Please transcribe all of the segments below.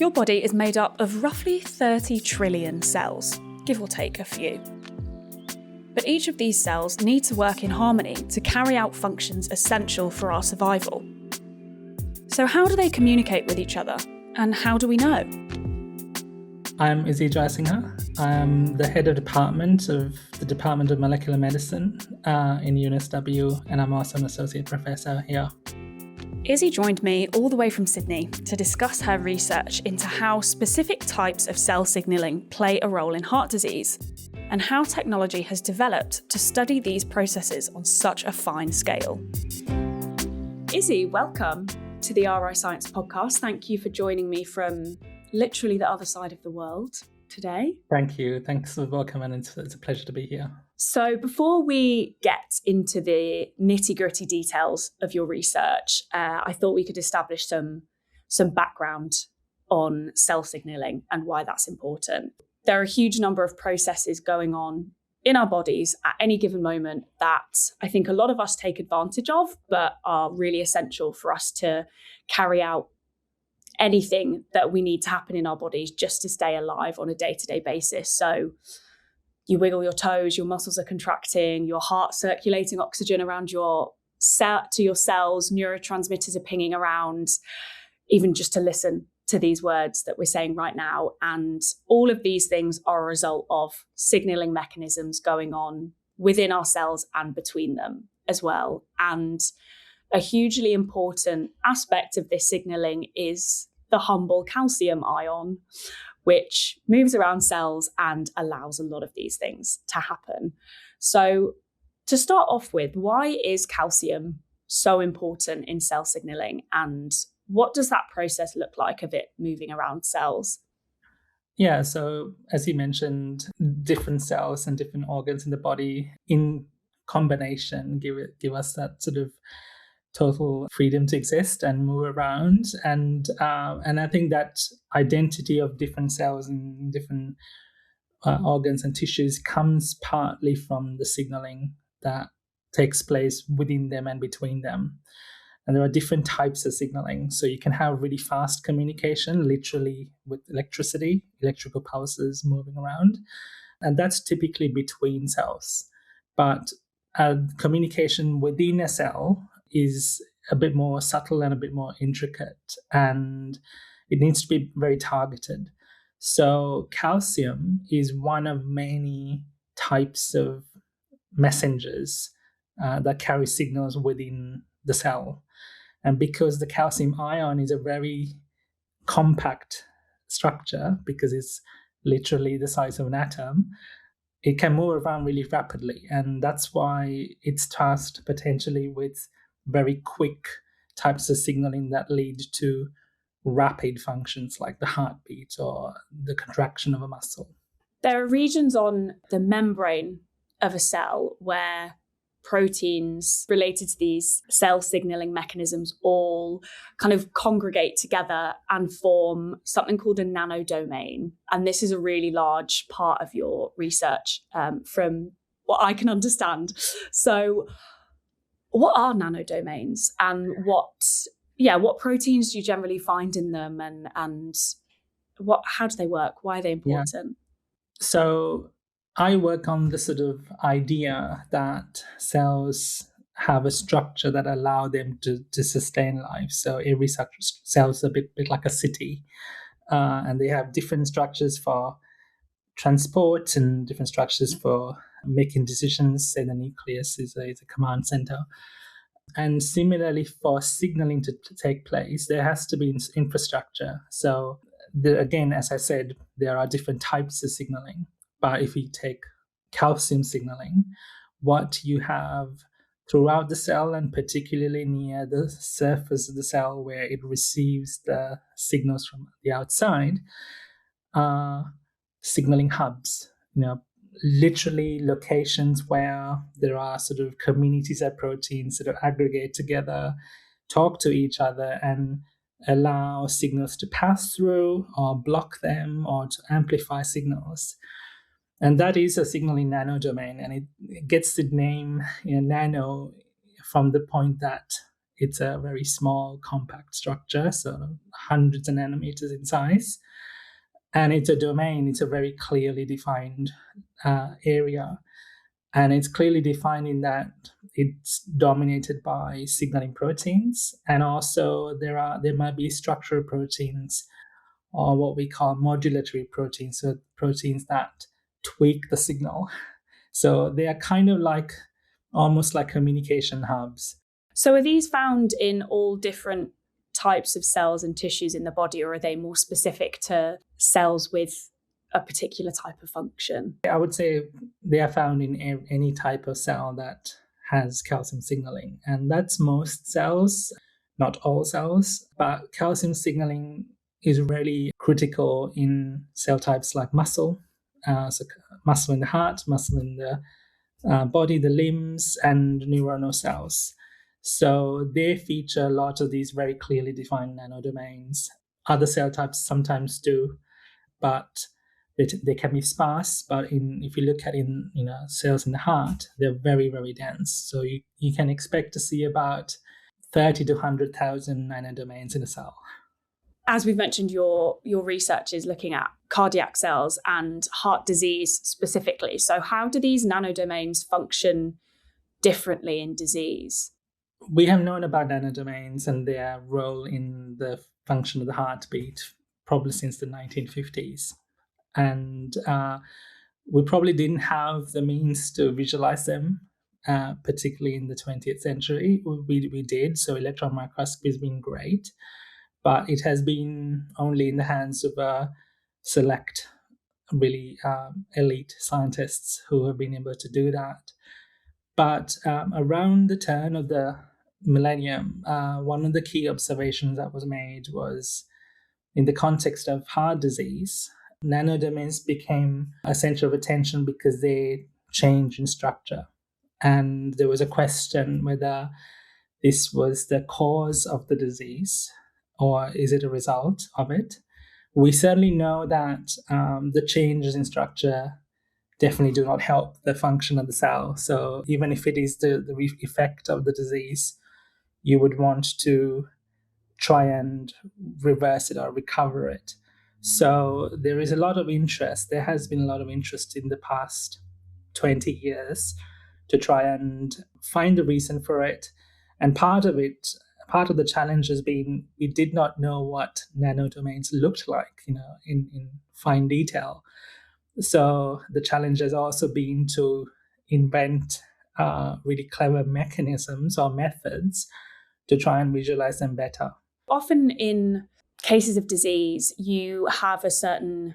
Your body is made up of roughly 30 trillion cells, give or take a few. But each of these cells need to work in harmony to carry out functions essential for our survival. So how do they communicate with each other? And how do we know? I'm Izzy Jayasinghe. I'm the head of department of the Department of Molecular Medicine in UNSW, and I'm also an associate professor here. Izzy joined me all the way from Sydney to discuss her research into how specific types of cell signalling play a role in heart disease, and how technology has developed to study these processes on such a fine scale. Izzy, welcome to the RI Science podcast. Thank you for joining me from literally the other side of the world today. Thank you. Thanks for welcoming, and it's a pleasure to be here. So before we get into the nitty-gritty details of your research, I thought we could establish some background on cell signalling and why that's important. There are a huge number of processes going on in our bodies at any given moment that I think a lot of us take advantage of, but are really essential for us to carry out anything that we need to happen in our bodies just to stay alive on a day-to-day basis. So you wiggle your toes, your muscles are contracting, your heart circulating oxygen around your to your cells, neurotransmitters are pinging around, even just to listen to these words that we're saying right now. And all of these things are a result of signaling mechanisms going on within our cells and between them as well. And a hugely important aspect of this signaling is the humble calcium ion, which moves around cells and allows a lot of these things to happen. So to start off with, why is calcium so important in cell signaling, and what does that process look like of it moving around cells? Yeah, so as you mentioned, different cells and different organs in the body in combination give us that sort of total freedom to exist and move around, and I think that identity of different cells and different organs and tissues comes partly from the signaling that takes place within them and between them. And there are different types of signaling. So you can have really fast communication, literally with electricity, electrical pulses moving around, and that's typically between cells. But communication within a cell is a bit more subtle and a bit more intricate, and it needs to be very targeted. So calcium is one of many types of messengers that carry signals within the cell. And because the calcium ion is a very compact structure, because it's literally the size of an atom, it can move around really rapidly. And that's why it's tasked potentially with very quick types of signaling that lead to rapid functions like the heartbeat or the contraction of a muscle. There are regions on the membrane of a cell where proteins related to these cell signaling mechanisms all kind of congregate together and form something called a nanodomain. And this is a really large part of your research from what I can understand. So what are nanodomains, and what proteins do you generally find in them, and how do they work? Why are they important? Yeah. So I work on the sort of idea that cells have a structure that allow them to sustain life. So every cell is a bit like a city, and they have different structures for transport and different structures for making decisions. Say the nucleus is a command center. And similarly, for signaling to take place, there has to be infrastructure. So again, as I said, there are different types of signaling. But if we take calcium signaling, what you have throughout the cell, and particularly near the surface of the cell where it receives the signals from the outside, are signaling hubs, literally locations where there are sort of communities of proteins that aggregate together, talk to each other, and allow signals to pass through or block them or to amplify signals. And that is a signaling nanodomain, and it gets the name nano from the point that it's a very small, compact structure, so hundreds of nanometers in size. And it's a domain, it's a very clearly defined area. And it's clearly defined in that it's dominated by signaling proteins. And also there might be structural proteins or what we call modulatory proteins, so proteins that tweak the signal. So they are kind of like almost like communication hubs. So are these found in all different types of cells and tissues in the body, or are they more specific to cells with a particular type of function? I would say they are found in any type of cell that has calcium signaling, and that's most cells, not all cells, but calcium signaling is really critical in cell types like muscle, so muscle in the heart, muscle in the body, the limbs, and neuronal cells. So they feature a lot of these very clearly defined nanodomains. Other cell types sometimes do, but they can be sparse. But if you look at cells in the heart, they're very, very dense. So you can expect to see about 30 to 100,000 nanodomains in a cell. As we've mentioned, your research is looking at cardiac cells and heart disease specifically. So how do these nanodomains function differently in disease? We have known about nanodomains and their role in the function of the heartbeat probably since the 1950s. And we probably didn't have the means to visualize them, particularly in the 20th century. We did, so electron microscopy has been great, but it has been only in the hands of a select, really elite scientists who have been able to do that. But around the turn of the millennium, one of the key observations that was made was in the context of heart disease, nanodomains became a center of attention because they change in structure. And there was a question whether this was the cause of the disease or is it a result of it. We certainly know that the changes in structure definitely do not help the function of the cell. So even if it is the effect of the disease, you would want to try and reverse it or recover it. So there is a lot of interest. There has been a lot of interest in the past 20 years to try and find the reason for it. And part of the challenge has been we did not know what nanodomains looked like, in fine detail. So the challenge has also been to invent really clever mechanisms or methods to try and visualize them better. Often in cases of disease, you have a certain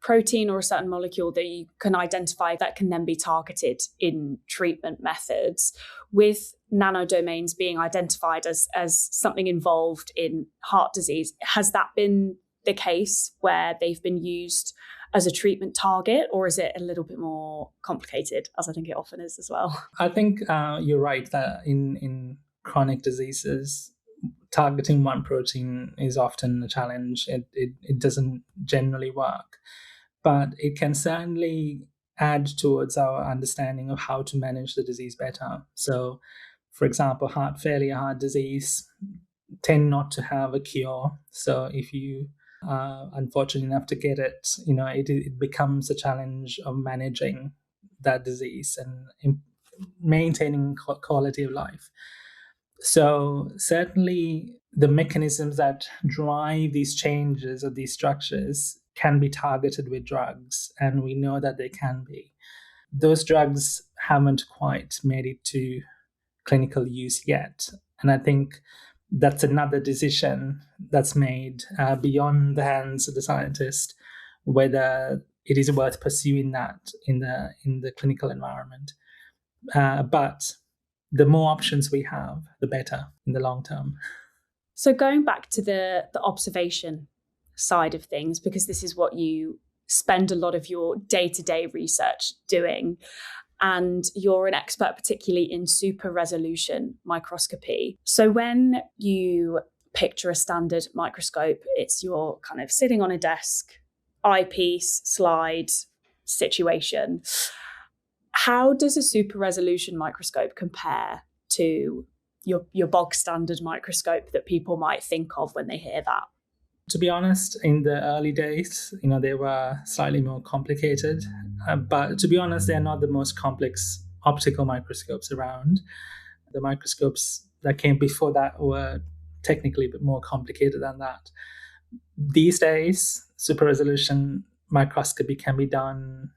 protein or a certain molecule that you can identify that can then be targeted in treatment methods. With nanodomains being identified as something involved in heart disease, has that been the case where they've been used as a treatment target, or is it a little bit more complicated, as I think it often is as well? I think you're right that in chronic diseases, targeting one protein is often a challenge. It doesn't generally work, but it can certainly add towards our understanding of how to manage the disease better. So, for example, heart failure, heart disease tend not to have a cure. So if you are unfortunate enough to get it, it becomes a challenge of managing that disease and maintaining quality of life. So certainly the mechanisms that drive these changes of these structures can be targeted with drugs, and we know that they can be. Those drugs haven't quite made it to clinical use yet. And I think that's another decision that's made beyond the hands of the scientist, whether it is worth pursuing that in the clinical environment. But the more options we have, the better in the long term. So going back to the observation side of things, because this is what you spend a lot of your day-to-day research doing, and you're an expert particularly in super resolution microscopy. So when you picture a standard microscope, it's you're kind of sitting on a desk, eyepiece, slide situation. How does a super resolution microscope compare to your bog standard microscope that people might think of when they hear that? To be honest, in the early days, they were slightly more complicated. But to be honest, they're not the most complex optical microscopes around. The microscopes that came before that were technically a bit more complicated than that. These days, super resolution microscopy can be done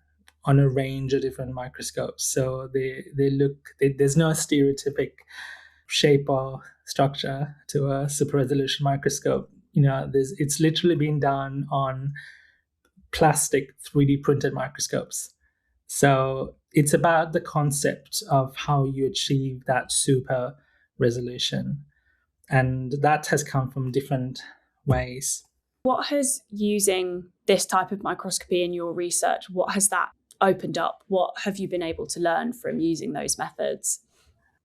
on a range of different microscopes. So there's no stereotypic shape or structure to a super resolution microscope. It's literally been done on plastic 3D printed microscopes. So it's about the concept of how you achieve that super resolution. And that has come from different ways. What has using this type of microscopy in your research, what has that opened up? What have you been able to learn from using those methods?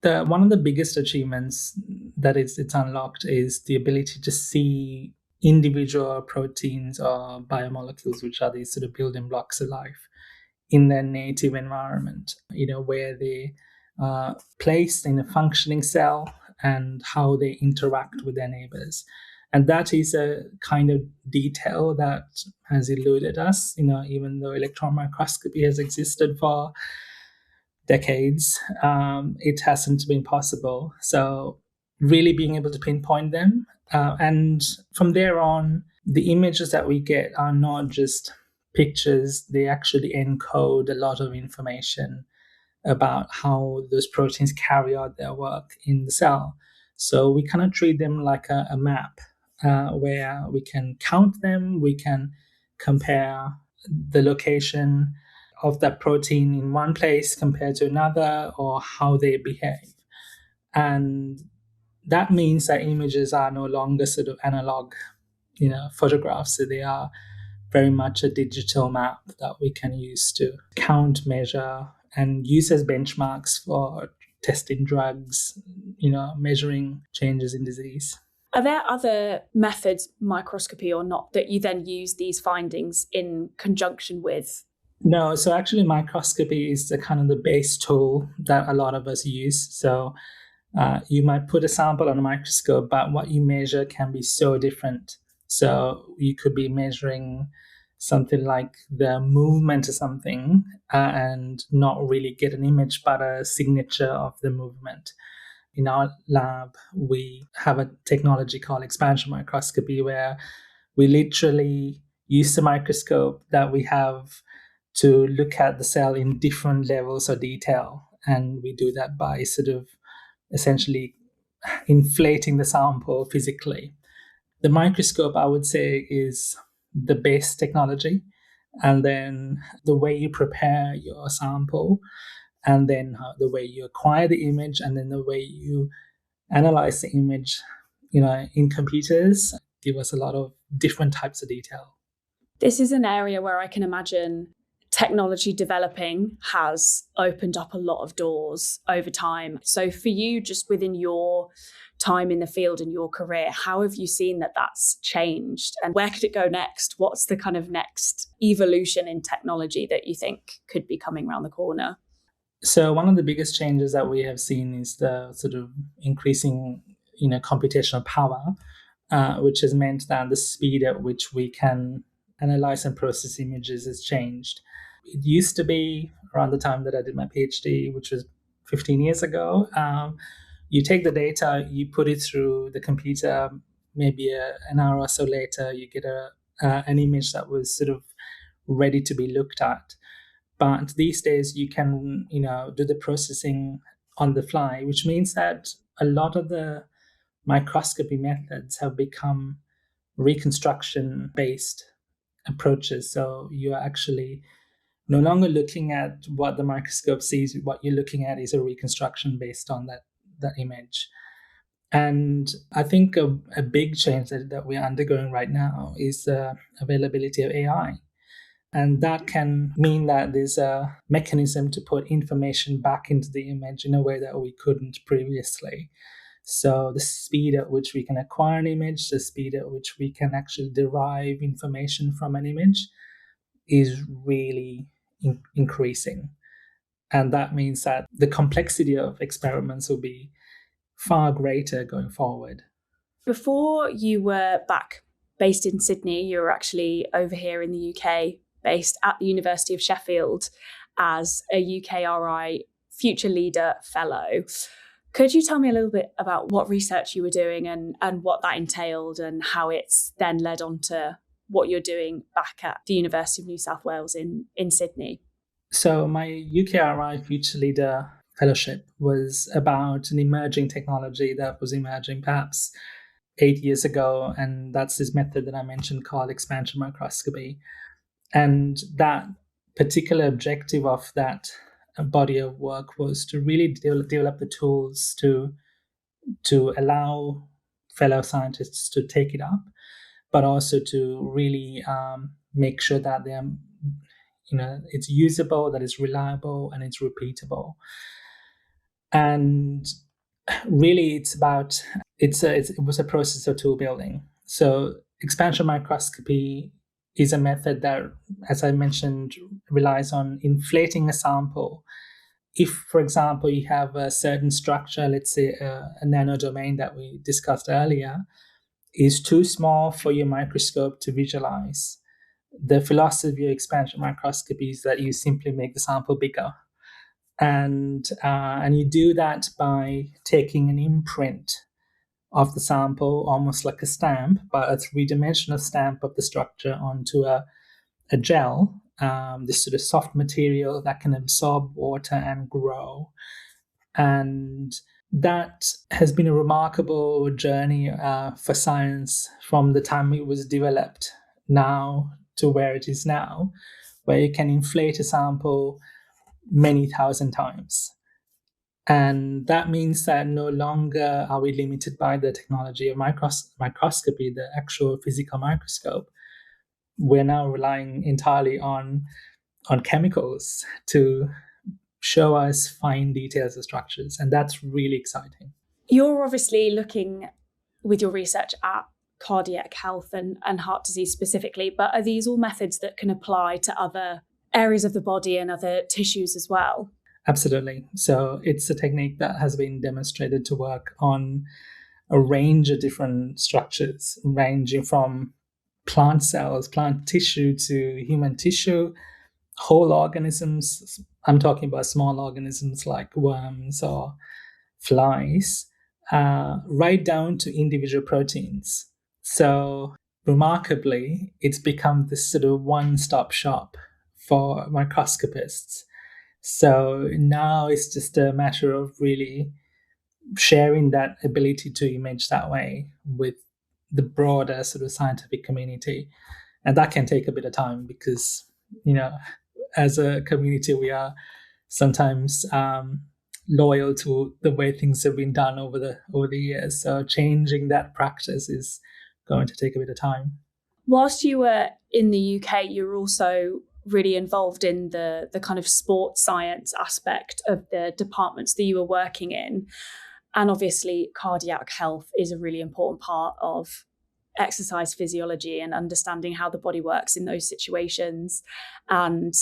One of the biggest achievements that it's unlocked is the ability to see individual proteins or biomolecules, which are these sort of building blocks of life, in their native environment, where they are placed in a functioning cell and how they interact with their neighbors. And that is a kind of detail that has eluded us, even though electron microscopy has existed for decades, it hasn't been possible. So really being able to pinpoint them. And from there on, the images that we get are not just pictures, they actually encode a lot of information about how those proteins carry out their work in the cell. So we kind of treat them like a map where we can count them, we can compare the location of that protein in one place compared to another, or how they behave. And that means that images are no longer sort of analog, photographs. So they are very much a digital map that we can use to count, measure, and use as benchmarks for testing drugs, measuring changes in disease. Are there other methods, microscopy or not, that you then use these findings in conjunction with? No, so actually microscopy is the kind of the base tool that a lot of us use. So you might put a sample on a microscope, but what you measure can be so different. So you could be measuring something like the movement of something and not really get an image, but a signature of the movement. In our lab, we have a technology called expansion microscopy, where we literally use the microscope that we have to look at the cell in different levels of detail. And we do that by sort of essentially inflating the sample physically. The microscope, I would say, is the base technology. And then the way you prepare your sample, and then the way you acquire the image, and then the way you analyze the image, in computers, give us a lot of different types of detail. This is an area where I can imagine technology developing has opened up a lot of doors over time. So for you, just within your time in the field and your career, how have you seen that that's changed, and where could it go next? What's the kind of next evolution in technology that you think could be coming around the corner? So one of the biggest changes that we have seen is the sort of increasing, computational power, which has meant that the speed at which we can analyze and process images has changed. It used to be around the time that I did my PhD, which was 15 years ago. You take the data, you put it through the computer, maybe an hour or so later, you get an image that was sort of ready to be looked at. But these days you can, do the processing on the fly, which means that a lot of the microscopy methods have become reconstruction-based approaches. So you are actually no longer looking at what the microscope sees. What you're looking at is a reconstruction based on that image. And I think a big change that we're undergoing right now is the availability of AI. And that can mean that there's a mechanism to put information back into the image in a way that we couldn't previously. So the speed at which we can acquire an image, the speed at which we can actually derive information from an image is really increasing. And that means that the complexity of experiments will be far greater going forward. Before you were back based in Sydney, you were actually over here in the UK, based at the University of Sheffield as a UKRI Future Leader Fellow. Could you tell me a little bit about what research you were doing and what that entailed, and how it's then led on to what you're doing back at the University of New South Wales in Sydney? So my UKRI Future Leader Fellowship was about an emerging technology that was emerging perhaps 8 years ago, and that's this method that I mentioned called expansion microscopy. And that particular objective of that body of work was to really develop the tools to allow fellow scientists to take it up, but also to really make sure that they're, it's usable, that it's reliable, and it's repeatable. And really, it was a process of tool building. So expansion microscopy is a method that, as I mentioned, relies on inflating a sample. If, for example, you have a certain structure, let's say a nanodomain that we discussed earlier, is too small for your microscope to visualize, the philosophy of expansion microscopy is that you simply make the sample bigger. And you do that by taking an imprint of the sample, almost like a stamp, but a three-dimensional stamp of the structure onto a gel, this sort of soft material that can absorb water and grow. And that has been a remarkable journey for science from the time it was developed now to where it is now, where you can inflate a sample many thousand times. And that means that no longer are we limited by the technology of microscopy, the actual physical microscope. We're now relying entirely on chemicals to show us fine details of structures. And that's really exciting. You're obviously looking with your research at cardiac health and heart disease specifically, but are these all methods that can apply to other areas of the body and other tissues as well? Absolutely. So it's a technique that has been demonstrated to work on a range of different structures, ranging from plant cells, plant tissue, to human tissue, whole organisms. I'm talking about small organisms like worms or flies, right down to individual proteins. So remarkably, it's become this sort of one-stop shop for microscopists. So now it's just a matter of really sharing that ability to image that way with the broader sort of scientific community. And that can take a bit of time because, as a community, we are sometimes loyal to the way things have been done over the years. So changing that practice is going to take a bit of time. Whilst you were in the UK, you were also really involved in the kind of sports science aspect of the departments that you were working in. And obviously, cardiac health is a really important part of exercise physiology and understanding how the body works in those situations. And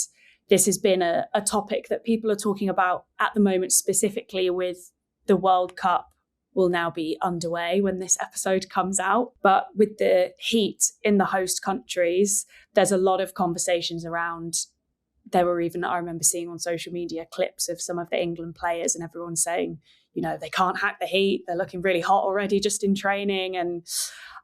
this has been a topic that people are talking about at the moment, specifically with the World Cup will now be underway when this episode comes out. But with the heat in the host countries, there's a lot of conversations around. There were even, I remember seeing on social media clips of some of the England players and everyone saying, they can't hack the heat. They're looking really hot already just in training. And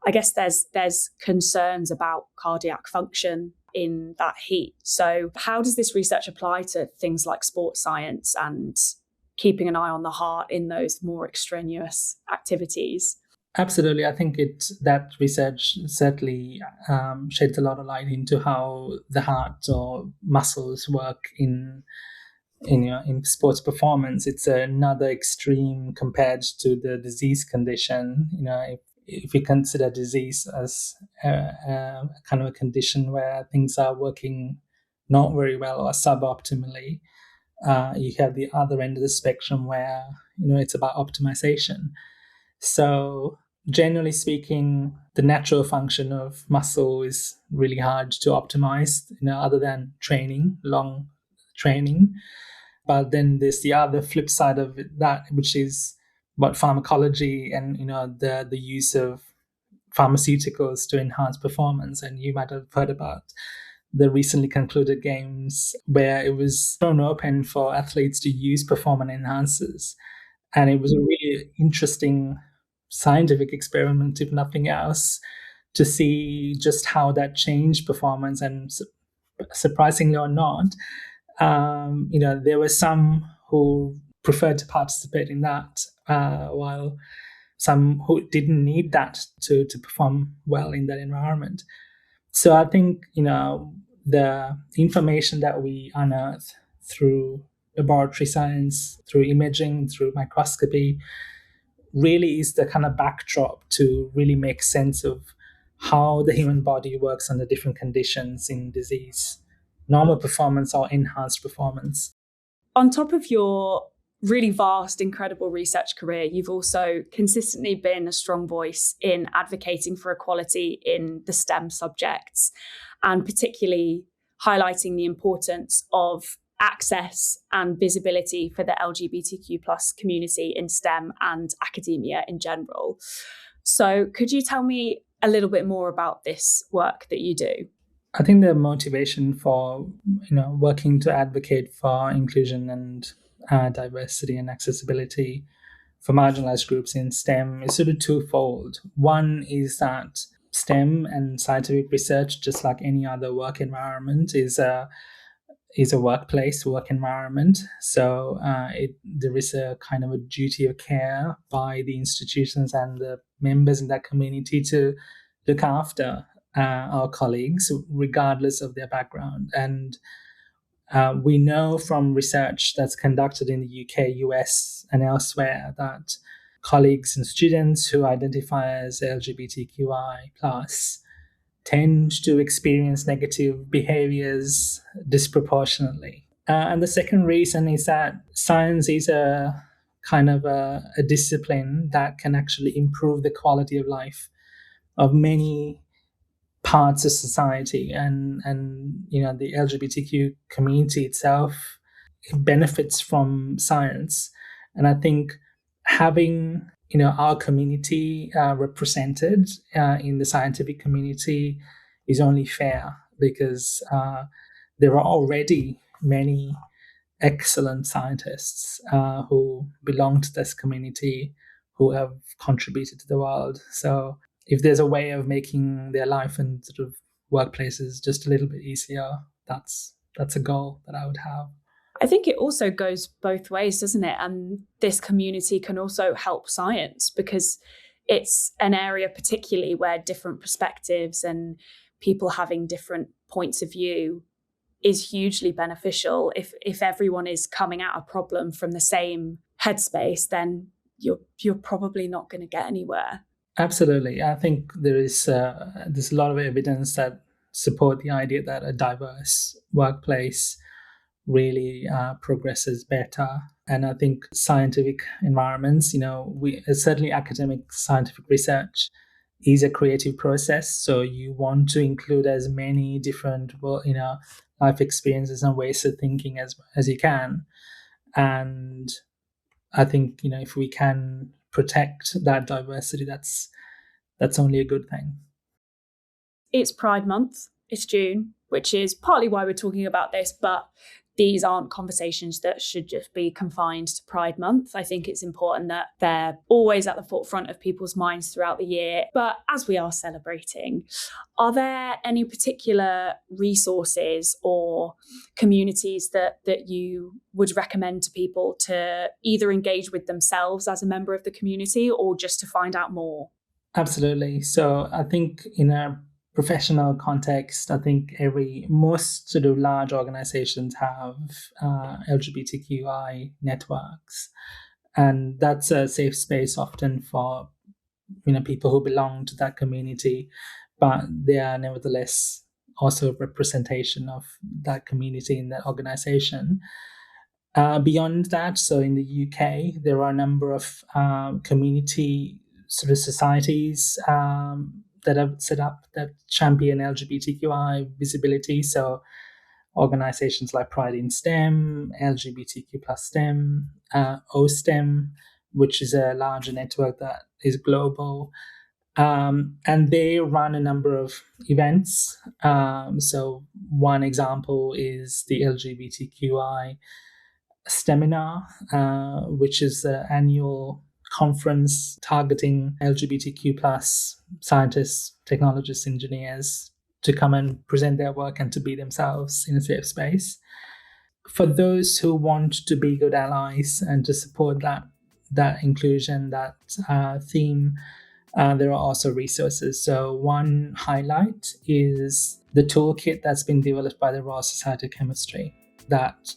I guess there's concerns about cardiac function in that heat. So how does this research apply to things like sports science and keeping an eye on the heart in those more extraneous activities? Absolutely. I think that research certainly sheds a lot of light into how the heart or muscles work in sports performance. It's another extreme compared to the disease condition. If you consider disease as a kind of a condition where things are working not very well or suboptimally, you have the other end of the spectrum where it's about optimization. So generally speaking, the natural function of muscle is really hard to optimize, other than long training. But then there's the other flip side of that, which is about pharmacology and the use of pharmaceuticals to enhance performance. And you might have heard about the recently concluded games where it was thrown open for athletes to use performance enhancers. And it was a really interesting scientific experiment, if nothing else, to see just how that changed performance. And surprisingly or not, there were some who preferred to participate in that, while some who didn't need that to perform well in that environment. So I think, the information that we unearth through laboratory science, through imaging, through microscopy, really is the kind of backdrop to really make sense of how the human body works under different conditions in disease, normal performance or enhanced performance. On top of your really vast, incredible research career, you've also consistently been a strong voice in advocating for equality in the STEM subjects, and particularly highlighting the importance of access and visibility for the LGBTQ plus community in STEM and academia in general. So could you tell me a little bit more about this work that you do? I think the motivation for working to advocate for inclusion and diversity and accessibility for marginalized groups in STEM is sort of twofold. One is that STEM and scientific research, just like any other work environment, is a workplace, work environment. So there is a kind of a duty of care by the institutions and the members in that community to look after our colleagues, regardless of their background. And we know from research that's conducted in the UK, US, and elsewhere that colleagues and students who identify as LGBTQI plus tend to experience negative behaviors disproportionately. And the second reason is that science is a kind of a discipline that can actually improve the quality of life of many parts of society, and the LGBTQ community itself benefits from science. And I think having our community represented in the scientific community is only fair, because there are already many excellent scientists who belong to this community, who have contributed to the world. So if there's a way of making their life and sort of workplaces just a little bit easier, that's a goal that I would have. I think it also goes both ways, doesn't it? And this community can also help science, because it's an area particularly where different perspectives and people having different points of view is hugely beneficial. If everyone is coming at a problem from the same headspace, then you're probably not going to get anywhere. Absolutely. I think there's a lot of evidence that support the idea that a diverse workplace really progresses better. And I think scientific environments, certainly academic scientific research is a creative process. So you want to include as many different, life experiences and ways of thinking as you can. And I think, if we can protect that diversity, that's only a good thing. It's Pride Month. It's June, which is partly why we're talking about this, but these aren't conversations that should just be confined to Pride Month. I think it's important that they're always at the forefront of people's minds throughout the year. But as we are celebrating, are there any particular resources or communities that you would recommend to people to either engage with themselves as a member of the community or just to find out more? Absolutely. So I think in a professional context, I think most sort of large organizations have LGBTQI networks, and that's a safe space often for people who belong to that community, but they are nevertheless also a representation of that community in that organization. Beyond that, so in the UK, there are a number of community sort of societies that have set up that champion LGBTQI visibility. So organizations like Pride in STEM, LGBTQ plus STEM, OSTEM, which is a larger network that is global. And they run a number of events. So one example is the LGBTQI Seminar, which is an annual conference targeting LGBTQ plus scientists, technologists, engineers to come and present their work and to be themselves in a safe space. For those who want to be good allies and to support that inclusion, that theme, there are also resources. So one highlight is the toolkit that's been developed by the Royal Society of Chemistry that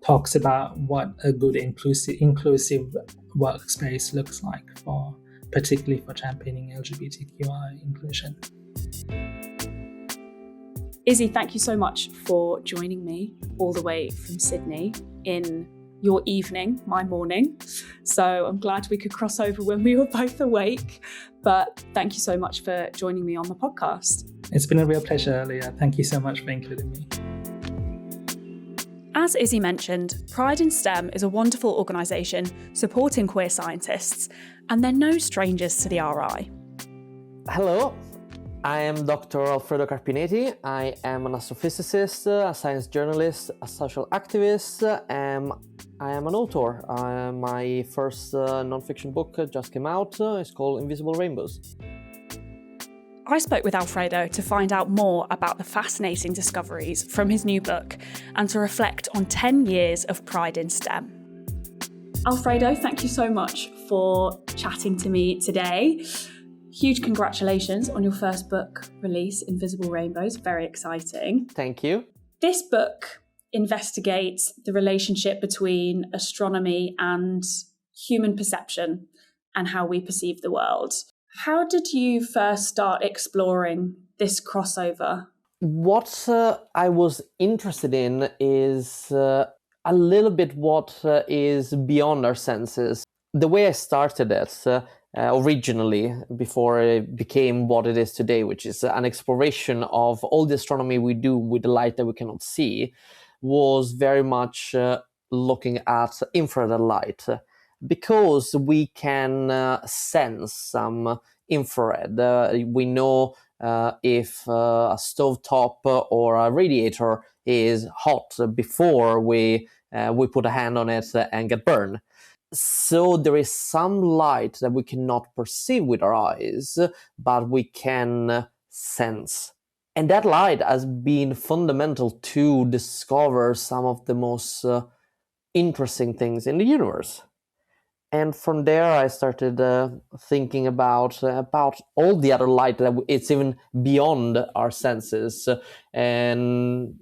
talks about what a good inclusive workspace looks like, particularly for championing LGBTQI inclusion. Izzy, thank you so much for joining me all the way from Sydney in your evening, my morning. So I'm glad we could cross over when we were both awake. But thank you so much for joining me on the podcast. It's been a real pleasure, Lia. Thank you so much for including me. As Izzy mentioned, Pride in STEM is a wonderful organisation supporting queer scientists, and they're no strangers to the RI. Hello, I am Dr. Alfredo Carpineti. I am an astrophysicist, a science journalist, a social activist, and I am an author. My first non-fiction book just came out. It's called Invisible Rainbows. I spoke with Alfredo to find out more about the fascinating discoveries from his new book and to reflect on 10 years of Pride in STEM. Alfredo, thank you so much for chatting to me today. Huge congratulations on your first book release, Invisible Rainbows. Very exciting. Thank you. This book investigates the relationship between astronomy and human perception and how we perceive the world. How did you first start exploring this crossover? What I was interested in is a little bit what is beyond our senses. The way I started it originally, before it became what it is today, which is an exploration of all the astronomy we do with the light that we cannot see, was very much looking at infrared light. Because we can sense some infrared. We know if a stovetop or a radiator is hot before we put a hand on it and get burned. So there is some light that we cannot perceive with our eyes, but we can sense. And that light has been fundamental to discover some of the most interesting things in the universe. And from there, I started thinking about all the other light that it's even beyond our senses. And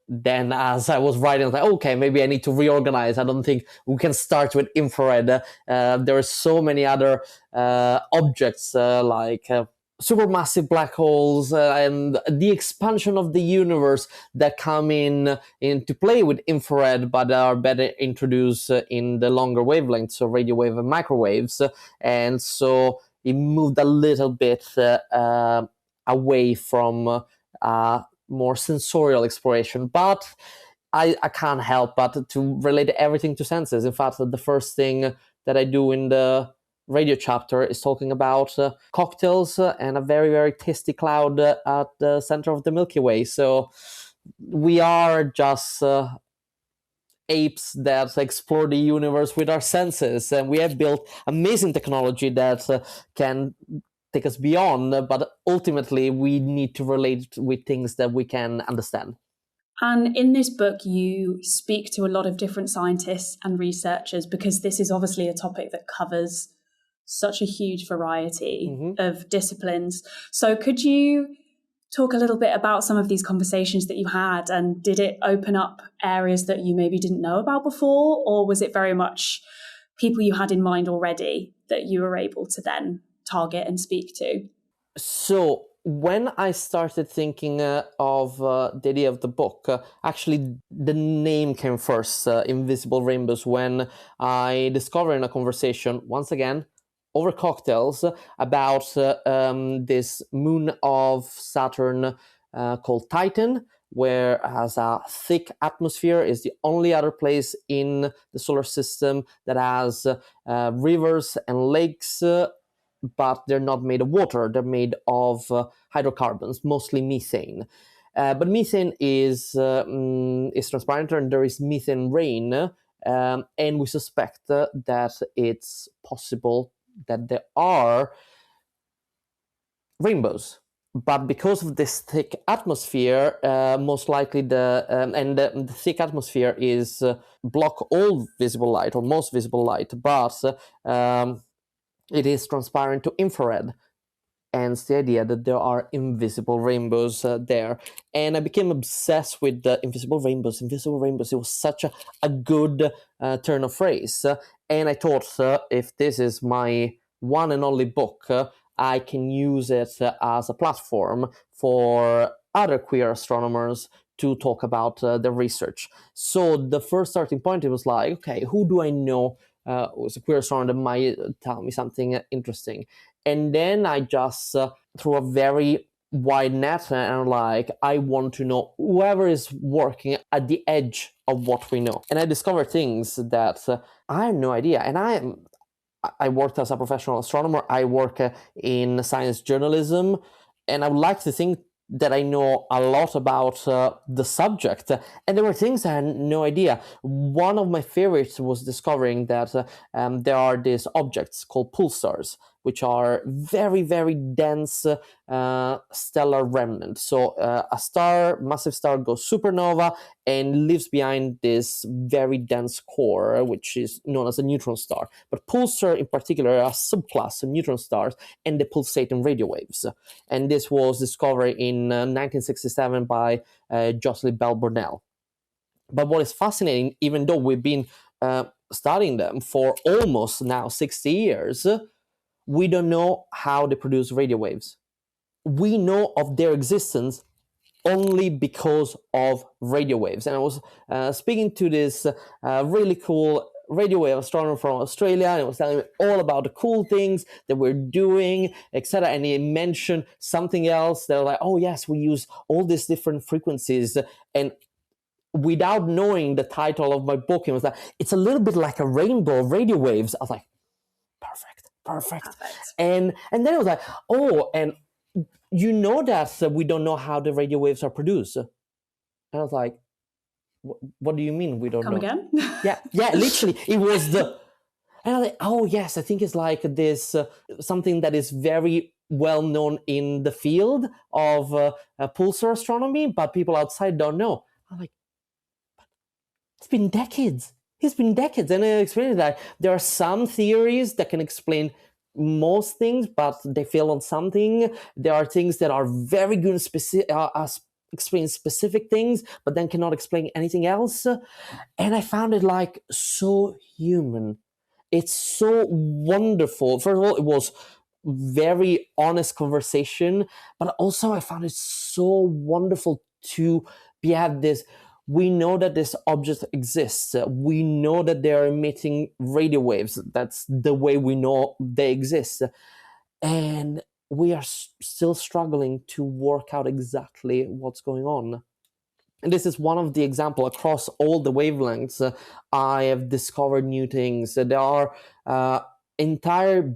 then, as I was writing, I was like, okay, maybe I need to reorganize. I don't think we can start with infrared. There are so many other objects like supermassive black holes and the expansion of the universe that come into play with infrared, but are better introduced in the longer wavelengths, so radio wave and microwaves. And so it moved a little bit away from more sensorial exploration. But I can't help but to relate everything to senses. In fact, the first thing that I do in the radio chapter is talking about cocktails and a very, very tasty cloud at the center of the Milky Way. So we are just apes that explore the universe with our senses, and we have built amazing technology that can take us beyond, but ultimately we need to relate with things that we can understand. And in this book, you speak to a lot of different scientists and researchers, because this is obviously a topic that covers such a huge variety of disciplines. So could you talk a little bit about some of these conversations that you had, and did it open up areas that you maybe didn't know about before, or was it very much people you had in mind already that you were able to then target and speak to? So when I started thinking of the idea of the book, actually the name came first, Invisible Rainbows, when I discovered in a conversation, once again, over cocktails, about this moon of Saturn called Titan, where it has a thick atmosphere. It's the only other place in the solar system that has rivers and lakes, but they're not made of water. They're made of hydrocarbons, mostly methane. But methane is transparent, and there is methane rain, and we suspect that it's possible that there are rainbows. But because of this thick atmosphere, most likely the thick atmosphere is block all visible light or most visible light, but it is transparent to infrared. And it's the idea that there are invisible rainbows there. And I became obsessed with the invisible rainbows. Invisible rainbows, it was such a good turn of phrase. And I thought, if this is my one and only book, I can use it as a platform for other queer astronomers to talk about their research. So the first starting point, it was like, okay, who do I know was a queer astronomer that might tell me something interesting? And then I just threw a very wide net, and like, I want to know whoever is working at the edge of what we know. And I discovered things that I had no idea. And I worked as a professional astronomer. I work in science journalism, and I would like to think that I know a lot about the subject. And there were things I had no idea. One of my favorites was discovering that there are these objects called pulsars, which are very, very dense stellar remnants. So a massive star goes supernova and leaves behind this very dense core, which is known as a neutron star. But pulsar in particular are a subclass of neutron stars, and they pulsate in radio waves. And this was discovered in 1967 by Jocelyn Bell Burnell. But what is fascinating, even though we've been studying them for almost now 60 years, we don't know how they produce radio waves. We know of their existence only because of radio waves. And I was speaking to this really cool radio wave astronomer from Australia, and he was telling me all about the cool things that we're doing, etc. And he mentioned something else. They're like, oh yes, we use all these different frequencies. And without knowing the title of my book, it was like, it's a little bit like a rainbow of radio waves. I was like, perfect. And then it was like, oh, and you know that we don't know how the radio waves are produced. And I was like, what do you mean we don't know? Come again? yeah, literally. It was the... And I was like, oh yes, I think it's like this, something that is very well known in the field of pulsar astronomy, but people outside don't know. I'm like, it's been decades. And I explained that there are some theories that can explain most things, but they fail on something. There are things that are very good explain specific things, but then cannot explain anything else. And I found it like so human. It's so wonderful. First of all, it was very honest conversation, but also I found it so wonderful to have this. We know that this object exists. We know that they are emitting radio waves. That's the way we know they exist. And we are still struggling to work out exactly what's going on. And this is one of the examples. Across all the wavelengths, I have discovered new things. There are entire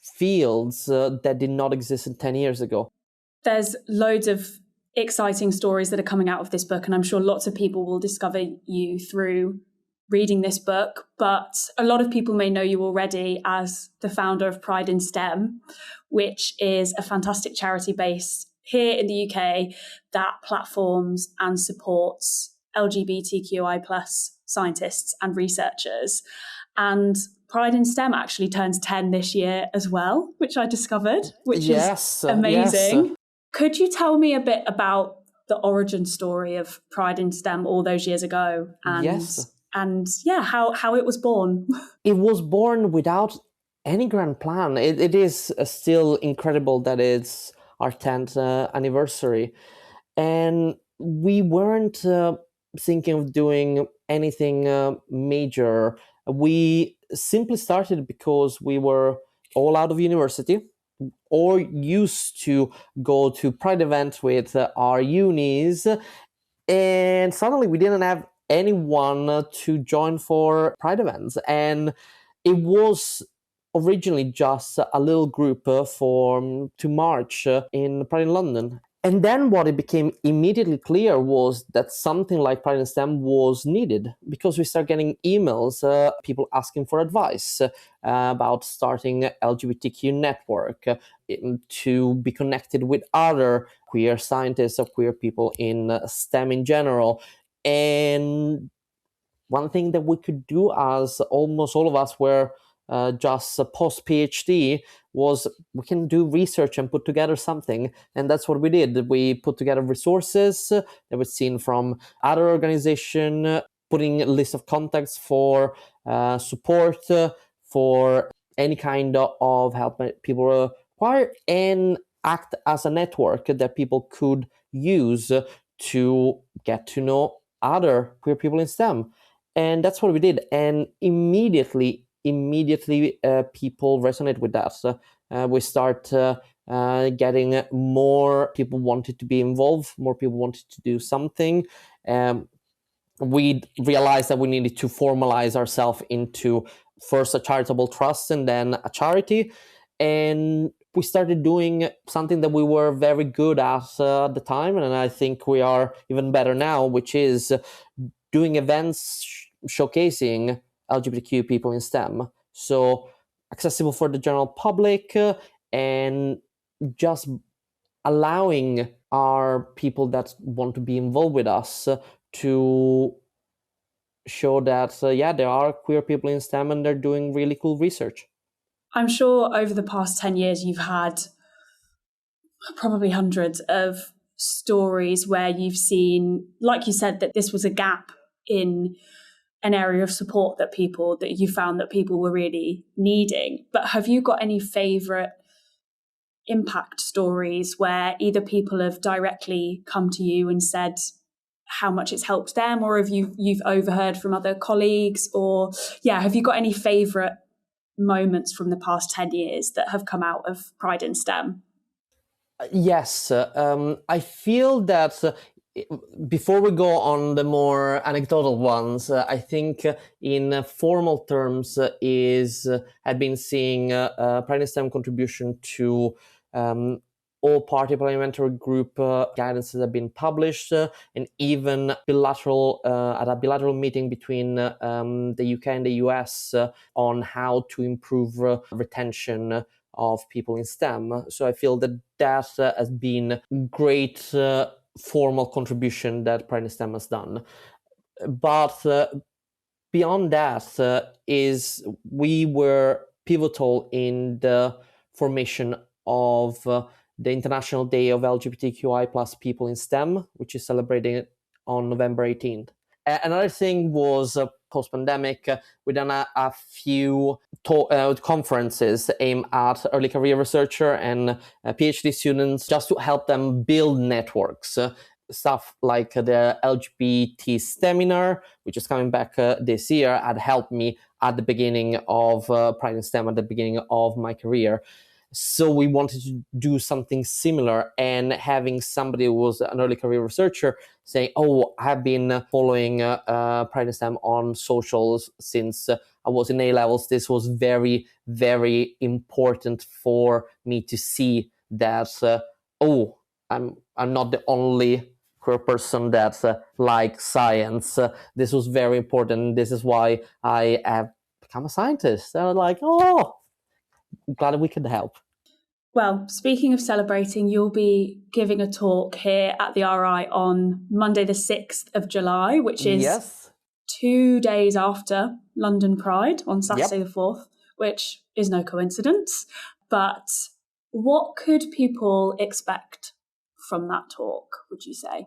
fields that did not exist 10 years ago. There's loads of exciting stories that are coming out of this book, and I'm sure lots of people will discover you through reading this book. But a lot of people may know you already as the founder of Pride in STEM, which is a fantastic charity based here in the UK that platforms and supports LGBTQI plus scientists and researchers. And Pride in STEM actually turns 10 this year as well, which I discovered, which is amazing. Yes. Could you tell me a bit about the origin story of Pride in STEM all those years ago? And how it was born? It was born without any grand plan. It is still incredible that it's our 10th anniversary. And we weren't thinking of doing anything major. We simply started because we were all out of university. or used to go to Pride events with our unis, and suddenly we didn't have anyone to join for Pride events. And it was originally just a little group to march in Pride in London. And then what it became immediately clear was that something like Pride in STEM was needed, because we started getting emails, people asking for advice about starting a LGBTQ network, to be connected with other queer scientists or queer people in STEM in general. And one thing that we could do, as almost all of us were just post PhD, was we can do research and put together something. And that's what we did. We put together resources that we've seen from other organizations, putting a list of contacts for support, for any kind of help people require, and act as a network that people could use to get to know other queer people in STEM. And that's what we did. And immediately, people resonate with that. We start getting more people wanted to be involved, more people wanted to do something. We realized that we needed to formalize ourselves into first a charitable trust and then a charity. And we started doing something that we were very good at the time, and I think we are even better now, which is doing events showcasing LGBTQ people in STEM. So accessible for the general public, and just allowing our people that want to be involved with us to show that, there are queer people in STEM and they're doing really cool research. I'm sure over the past 10 years, you've had probably hundreds of stories where you've seen, like you said, that this was a gap in an area of support that you found that people were really needing. But have you got any favourite impact stories where either people have directly come to you and said how much it's helped them, or have you've overheard from other colleagues, or have you got any favourite moments from the past 10 years that have come out of Pride in STEM? Yes, I feel that before we go on the more anecdotal ones, I think in formal terms I've been seeing Pride in STEM contribution to all party parliamentary group guidances have been published, and even bilateral at a bilateral meeting between the UK and the US on how to improve retention of people in STEM. So I feel that has been great formal contribution that Pride in STEM has done. But beyond that, is we were pivotal in the formation of the International Day of LGBTQI plus people in STEM, which is celebrated on November 18th. Another thing was post-pandemic, we done a few conferences aimed at early career researcher and PhD students, just to help them build networks. Stuff like the LGBT seminar, which is coming back this year, had helped me at the beginning of Pride in STEM, at the beginning of my career. So we wanted to do something similar, and having somebody who was an early career researcher saying, "Oh, I've been following Pride in STEM on socials since I was in A-levels." This was very, very important for me to see that, I'm not the only queer person that likes science. This was very important. This is why I have become a scientist. And I was like, glad we could help. Well, speaking of celebrating, you'll be giving a talk here at the RI on Monday, the 6th of July, which is 2 days after London Pride on Saturday the 4th, which is no coincidence. But what could people expect from that talk, would you say?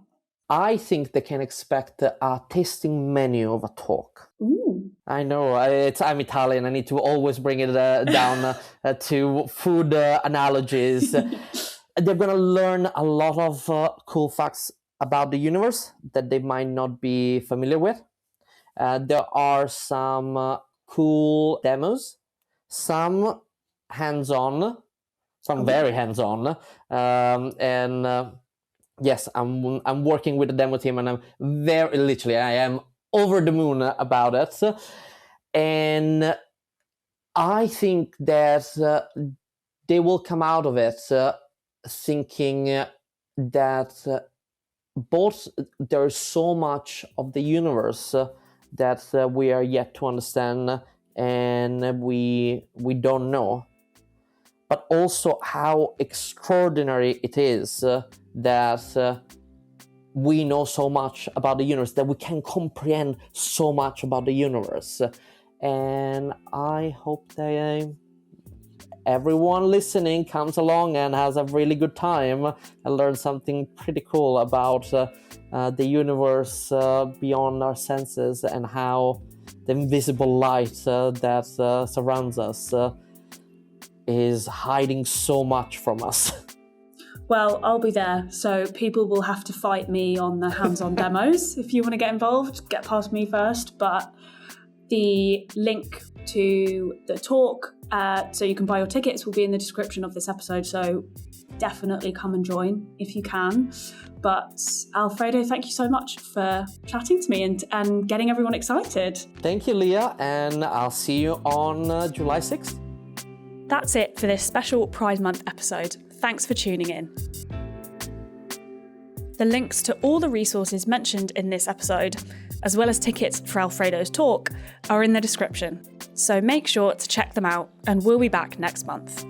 I think they can expect a tasting menu of a talk. Ooh. I know, I'm Italian. I need to always bring it down to food analogies. They're going to learn a lot of cool facts about the universe that they might not be familiar with. There are some cool demos, some hands-on, So I'm very hands-on, yes, I'm working with the demo team, and I am over the moon about it. And I think that they will come out of it thinking that both there is so much of the universe that we are yet to understand and we don't know, but also how extraordinary it is that we know so much about the universe, that we can comprehend so much about the universe. And I hope that everyone listening comes along and has a really good time and learns something pretty cool about the universe beyond our senses, and how the invisible light that surrounds us is hiding so much from us. Well, I'll be there, so people will have to fight me on the hands-on demos. If you want to get involved, get past me first. But the link to the talk, so you can buy your tickets, will be in the description of this episode, so definitely come and join if you can. But Alfredo, thank you so much for chatting to me and getting everyone excited. Thank you, Lia, and I'll see you on July 6th. That's it for this special Pride Month episode. Thanks for tuning in. The links to all the resources mentioned in this episode, as well as tickets for Alfredo's talk, are in the description. So make sure to check them out, and we'll be back next month.